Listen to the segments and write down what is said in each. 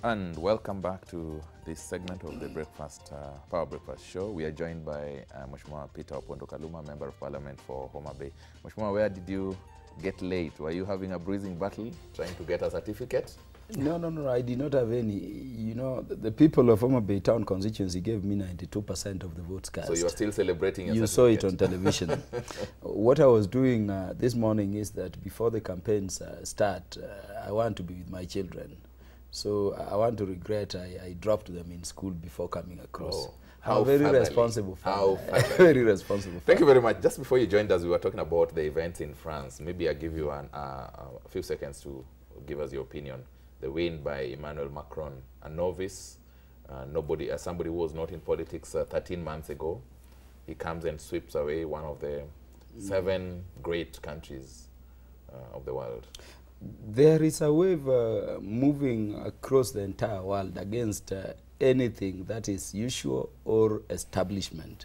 And welcome back to this segment of the Power Breakfast Show. We are joined by Mheshimiwa Peter Opondo Kaluma, Member of Parliament for Homa Bay. Mheshimiwa, where did you get late? Were you having a bruising battle trying to get a certificate? No, I did not have any. You know, the people of Homa Bay Town constituency gave me 92% of the votes cast. So you are still celebrating your You certificate. saw it on television. What I was doing this morning is that before the campaigns start, I want to be with my children. So I want to regret I dropped them in school before coming across. Oh, how very family. responsible How family. Very responsible Thank you very much. Just before you joined us, we were talking about the events in France. Maybe I'll give you a few seconds to give us your opinion. The win by Emmanuel Macron, a novice, somebody who was not in politics 13 months ago. He comes and sweeps away one of the 7 great countries of the world. There is a wave moving across the entire world against anything that is usual or establishment.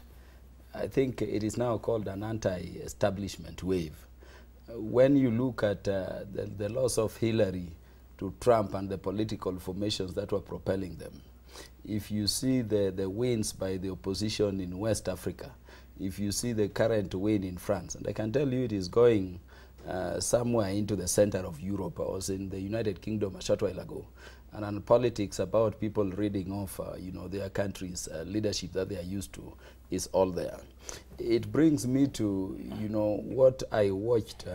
I think it is now called an anti-establishment wave. When you look at the loss of Hillary to Trump and the political formations that were propelling them, if you see the wins by the opposition in West Africa, if you see the current win in France, and I can tell you it is going somewhere into the center of Europe. I was in the United Kingdom a short while ago, and on politics about people reading off, their country's leadership that they are used to is all there. It brings me to, what I watched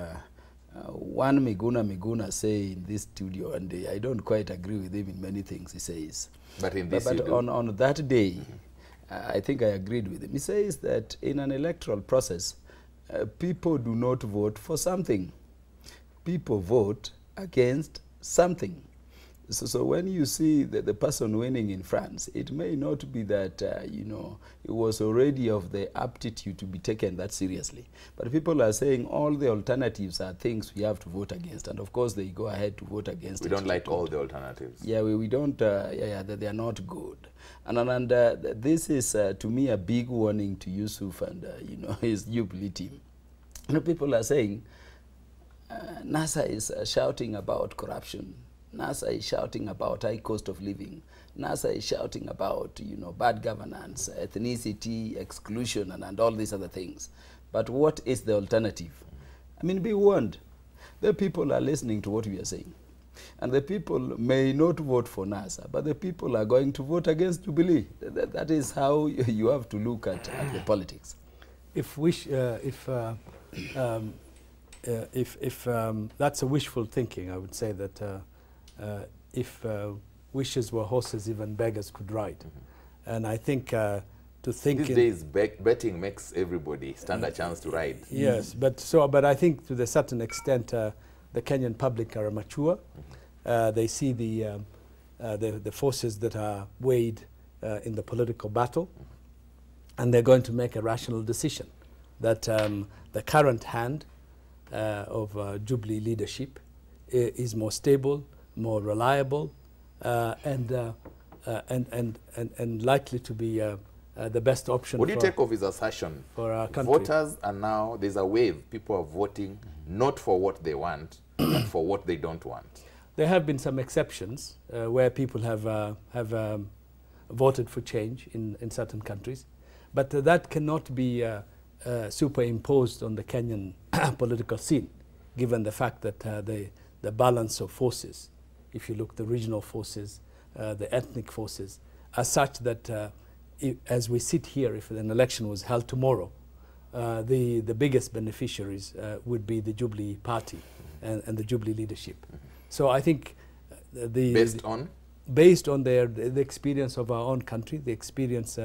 one Miguna say in this studio, and I don't quite agree with him in many things he says. But in this But on that day, I think I agreed with him. He says that in an electoral process, people do not vote for something. People vote against something. So when you see the person winning in France, it may not be that, it was already of the aptitude to be taken that seriously. But people are saying all the alternatives are things we have to vote against. And of course, they go ahead to vote against it. We don't like all the alternatives. Yeah, we don't, they are not good. And this is, to me, a big warning to Yusuf and, his Jubilee team. People are saying, NASA is shouting about corruption. NASA is shouting about high cost of living. NASA is shouting about, bad governance, ethnicity, exclusion, and all these other things. But what is the alternative? I mean, be warned. The people are listening to what we are saying. And the people may not vote for NASA, but the people are going to vote against Jubilee. That is how you have to look at the politics. If that's a wishful thinking, I would say that if wishes were horses, even beggars could ride. And I think to think... These days, betting makes everybody stand a chance to ride. Yes, but I think to a certain extent, the Kenyan public are mature. They see the forces that are weighed in the political battle, and they're going to make a rational decision that the current hand of Jubilee leadership is more stable, more reliable, and likely to be the best option. What do you take of his assertion? For our country. Voters are now, there's a wave, people are voting not for what they want, but for what they don't want. There have been some exceptions where people have voted for change in certain countries, but that cannot be superimposed on the Kenyan political scene, given the fact that the balance of forces, if you look the regional forces, the ethnic forces, are such that as we sit here, if an election was held tomorrow, the biggest beneficiaries would be the Jubilee party and the Jubilee leadership. So I think Based on the experience of our own country, the experience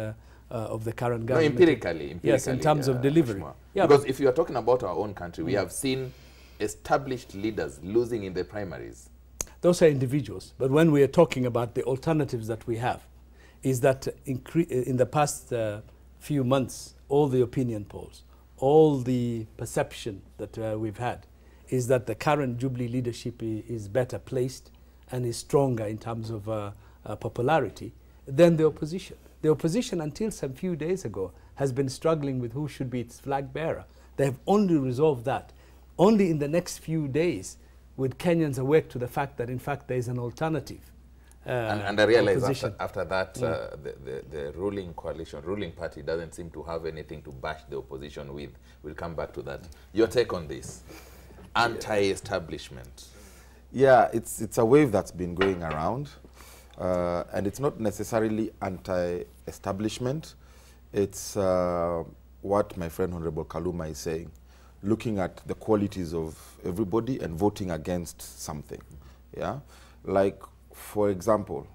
of the current government. No, empirically. Yes, in terms of delivery. Yeah, because if you are talking about our own country, we have seen established leaders losing in the primaries. Those are individuals. But when we are talking about the alternatives that we have, is that in the past few months, all the opinion polls, all the perception that we've had, is that the current Jubilee leadership is better placed and is stronger in terms of popularity than the opposition. The opposition, until some few days ago, has been struggling with who should be its flag bearer. They have only resolved that. Only in the next few days would Kenyans awake to the fact that, in fact, there is an alternative And I realize opposition. after that, the ruling coalition, ruling party doesn't seem to have anything to bash the opposition with. We'll come back to that. Your take on this? Anti-establishment. Yeah, it's a wave that's been going around. And it's not necessarily anti-establishment. It's what my friend Honorable Kaluma is saying, looking at the qualities of everybody and voting against something. Yeah, like, for example,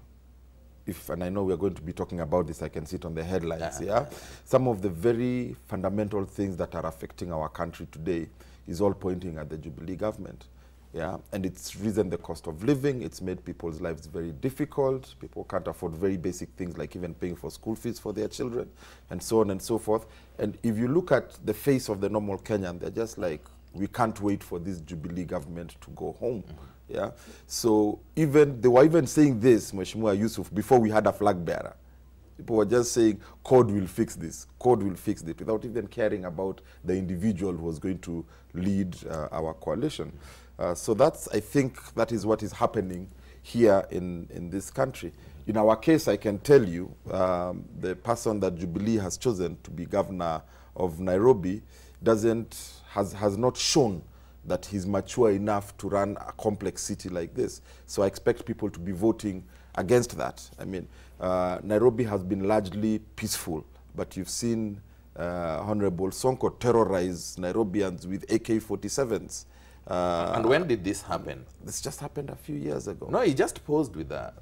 and I know we're going to be talking about this, I can see it on the headlines, yeah? Some of the very fundamental things that are affecting our country today is all pointing at the Jubilee government. Yeah, and it's risen the cost of living, it's made people's lives very difficult, people can't afford very basic things like even paying for school fees for their children, and so on and so forth. And if you look at the face of the normal Kenyan, they're just like, we can't wait for this Jubilee government to go home. Yeah, so they were even saying this, Mheshimiwa Yusuf, before we had a flag bearer. People were just saying, CORD will fix this, CORD will fix it, without even caring about the individual who was going to lead our coalition. So I think that is what is happening here in this country. In our case, I can tell you, the person that Jubilee has chosen to be governor of Nairobi has not shown that he's mature enough to run a complex city like this. So I expect people to be voting against that. I mean, Nairobi has been largely peaceful, but you've seen Honorable Sonko terrorize Nairobians with AK-47s. And when did this happen? This just happened a few years ago. No, he just posed with a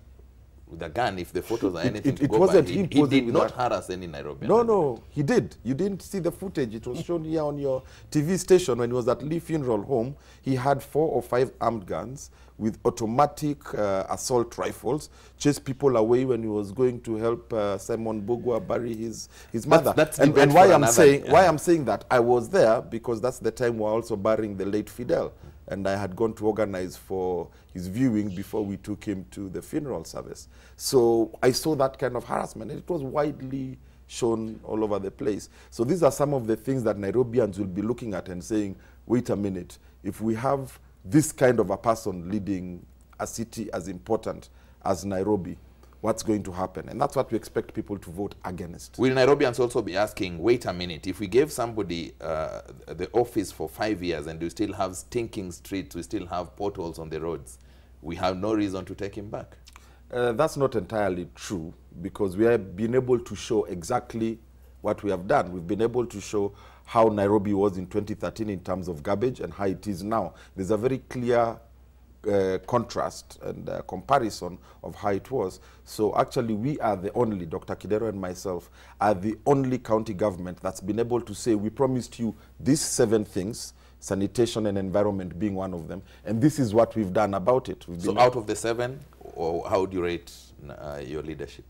gun. If the photos are anything to it go wasn't by, him he posing did with not that. harass any Nairobian. No, he did. You didn't see the footage. It was shown here on your TV station when he was at Lee Funeral Home. He had 4 or 5 armed guns with automatic assault rifles, chased people away when he was going to help Simon Bugwa bury his mother. And why I'm saying that, I was there because that's the time we're also burying the late Fidel. And I had gone to organize for his viewing before we took him to the funeral service. So I saw that kind of harassment, and it was widely shown all over the place. So these are some of the things that Nairobians will be looking at and saying, wait a minute, if we have this kind of a person leading a city as important as Nairobi, what's going to happen? And that's what we expect people to vote against. Will Nairobians also be asking, wait a minute, if we gave somebody the office for 5 years and we still have stinking streets, we still have potholes on the roads, we have no reason to take him back? That's not entirely true, because we have been able to show exactly what we have done. We've been able to show how Nairobi was in 2013 in terms of garbage and how it is now. There's a very clear contrast and comparison of how it was. So actually we are the only, Dr. Kidero and myself, are the only county government that's been able to say, we promised you these 7 things, sanitation and environment being one of them, and this is what we've done about it. So out of the 7, or how do you rate your leadership?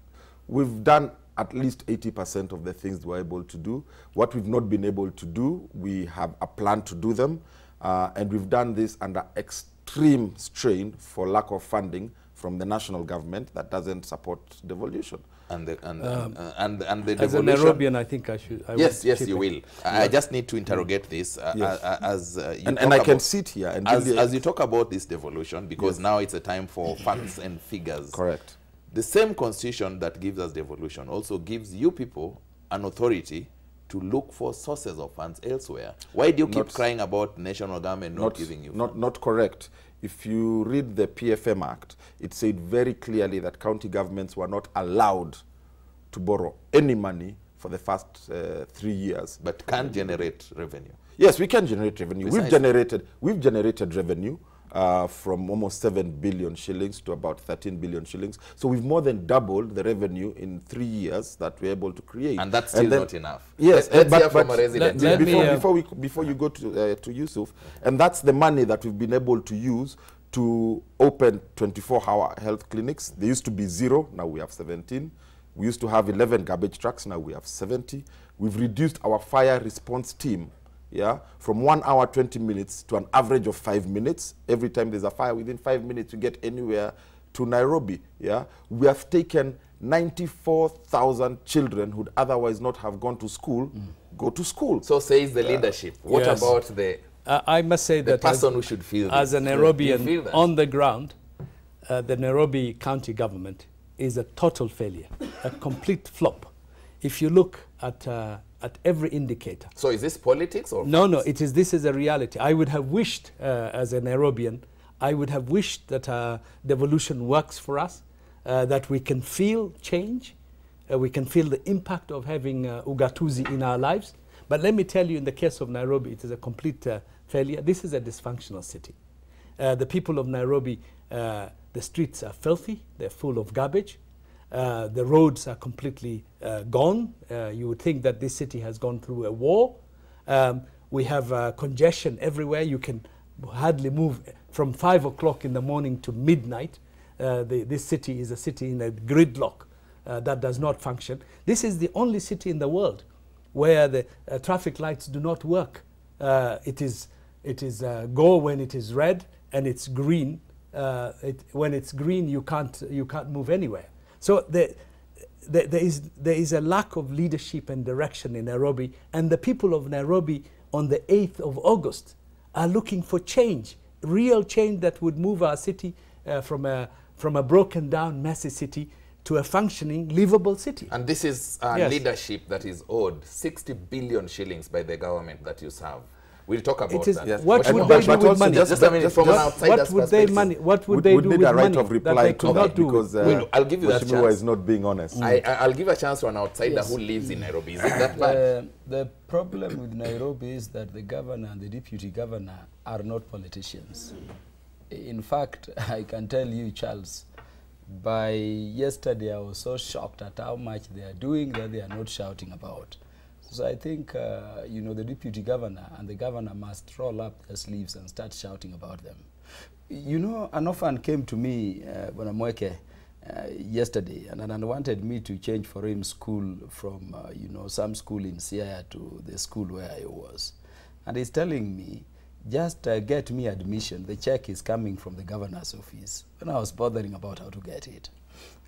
We've done at least 80% of the things we're able to do. What we've not been able to do, we have a plan to do them, and we've done this under extreme strain for lack of funding from the national government that doesn't support devolution. And the as a Nairobian, I think I should. Yes, you will. I just need to interrogate this and I can sit here and as you talk about this devolution, because now it's a time for facts and figures. Correct. The same constitution that gives us devolution also gives you people an authority to look for sources of funds elsewhere. Why do you keep crying about national government not giving you funds? Not correct. If you read the PFM Act, it said very clearly that county governments were not allowed to borrow any money for the first 3 years. But can generate revenue. Yes, we can generate revenue. Precisely. We've generated revenue from almost 7 billion shillings to about 13 billion shillings. So we've more than doubled the revenue in 3 years that we're able to create. And that's still not enough. Yes, let's hear from a resident. Before you go to Yusuf, and that's the money that we've been able to use to open 24-hour health clinics. There used to be 0, now we have 17. We used to have 11 garbage trucks, now we have 70. We've reduced our fire response team, from 1 hour, 20 minutes to an average of 5 minutes. Every time there's a fire, within 5 minutes, you get anywhere to Nairobi. We have taken 94,000 children who'd otherwise not have gone to school, go to school. So says the leadership. What about the I must say that person who should feel as this? a Nairobian on the ground, the Nairobi County government is a total failure, a complete flop. If you look at every indicator. So is this politics or? No, no, this is a reality. I would have wished, as a Nairobian, I would have wished that devolution works for us, that we can feel change, we can feel the impact of having ugatuzi in our lives. But let me tell you, in the case of Nairobi, it is a complete failure. This is a dysfunctional city. The people of Nairobi, the streets are filthy, they're full of garbage. The roads are completely gone. You would think that this city has gone through a war. We have congestion everywhere. You can hardly move from 5 o'clock in the morning to midnight. This city is a city in a gridlock that does not function. This is the only city in the world where the traffic lights do not work. It is go when it is red, and it's green. When it's green, you can't move anywhere. So there is a lack of leadership and direction in Nairobi, and the people of Nairobi on the 8th of August are looking for change, real change that would move our city from a broken down, messy city to a functioning, livable city. And this is Yes. leadership that is owed 60 billion shillings by the government that you serve. We'll talk about It is, that. Yes. what And would but- they but do with also money? just a minute, from an outsider's What would they perspective. What would We they would do need with a right money of that reply they to could that not do? because I'll give you that Mheshimiwa chance. is not being honest. I'll give a chance to an outsider Yes. who lives in Nairobi. Is it that bad? The problem with Nairobi is that the governor and the deputy governor are not politicians. In fact, I can tell you, Charles, by yesterday I was so shocked at how much they are doing that they are not shouting about. So I think, you know, the deputy governor and the governor must roll up their sleeves and start shouting about them. You know, an orphan came to me, Bwana yesterday, and wanted me to change for him school from, you know, some school in Siaya to the school where I was. And he's telling me, just get me admission. The check is coming from the governor's office. And I was bothering about how to get it.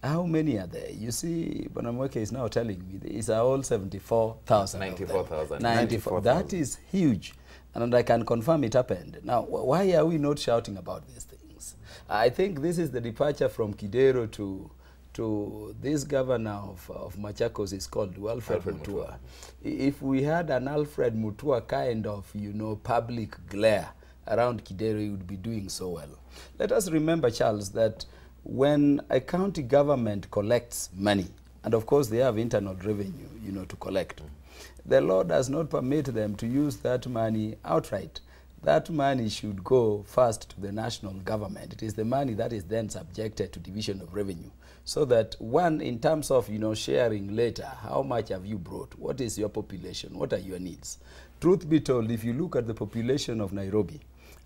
How many are there? You see, Bwana is now telling me it's all 74,000. 94,000. 94. That is huge. And I can confirm it happened. Now, why are we not shouting about these things? I think this is the departure from Kidero to this governor of Machakos is called Alfred Mutua. If we had an Alfred Mutua kind of, you know, public glare around Kidero, he would be doing so well. Let us remember, Charles, that when a county government collects money, and of course they have internal revenue, you know, to collect, the law does not permit them to use that money outright. That money should go first to the national government. It is the money that is then subjected to division of revenue. So that one, in terms of, you know, sharing later, how much have you brought? What is your population? What are your needs? Truth be told, if you look at the population of Nairobi,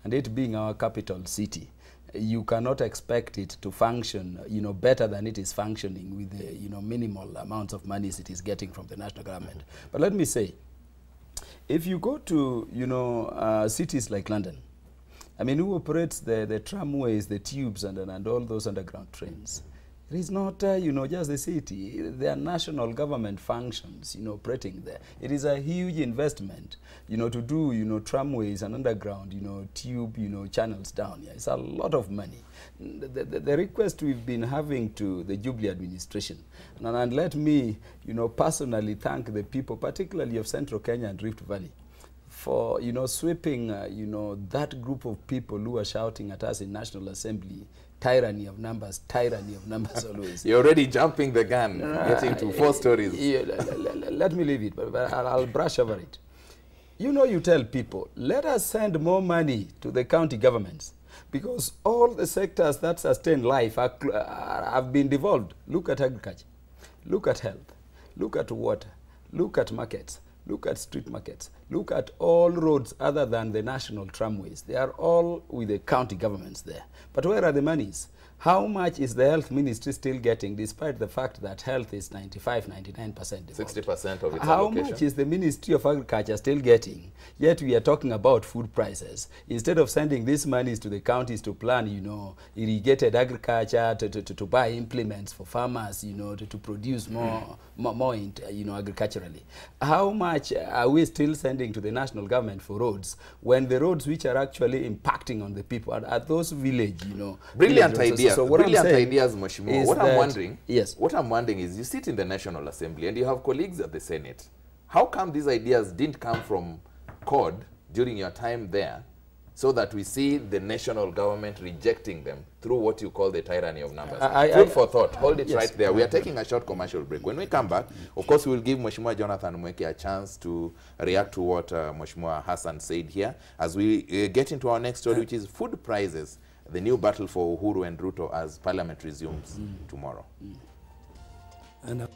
and it being our capital city, you cannot expect it to function, you know, better than it is functioning with the, you know, minimal amounts of monies it is getting from the national government. But let me say, if you go to, you know, cities like London, I mean, who operates the tramways, the tubes, and all those underground trains? It is not, you know, just the city. There are national government functions, you know, operating there. It is a huge investment, you know, to do, you know, tramways and underground, you know, tube, you know, channels down here. It's a lot of money. The request we've been having to the Jubilee administration, and let me, you know, personally thank the people, particularly of Central Kenya and Rift Valley, for, you know, sweeping, you know, that group of people who are shouting at us in National Assembly, tyranny of numbers always. You're already jumping the gun, getting to 4 stories. Yeah, let me leave it, but I'll brush over it. You know, you tell people, let us send more money to the county governments, because all the sectors that sustain life have been devolved. Look at agriculture, look at health, look at water, look at markets, look at street markets, look at all roads other than the national tramways. They are all with the county governments there. But where are the monies? How much is the health ministry still getting, despite the fact that health is 95, 99% devolved? 60% of its How allocation. much is the Ministry of Agriculture still getting? Yet we are talking about food prices. Instead of sending these monies to the counties to plan, you know, irrigated agriculture, to buy implements for farmers, you know, to produce more, you know, agriculturally. How much are we still sending to the national government for roads, when the roads which are actually impacting on the people are those village, you know, Brilliant village idea, ideas, so what I'm brilliant saying ideas, Mheshimiwa. is What I'm that- wondering, yes. what I'm wondering is, you sit in the National Assembly and you have colleagues at the Senate. How come these ideas didn't come from CORD during your time there, so that we see the national government rejecting them through what you call the tyranny of numbers? Food for thought. Hold it yes. right there. We are taking a short commercial break. When we come back, of course, we will give Mheshimiwa Jonathan Mweke a chance to react to what Mheshimiwa Hassan said here, as we get into our next story, which is food prices, the new battle for Uhuru and Ruto as Parliament resumes tomorrow. And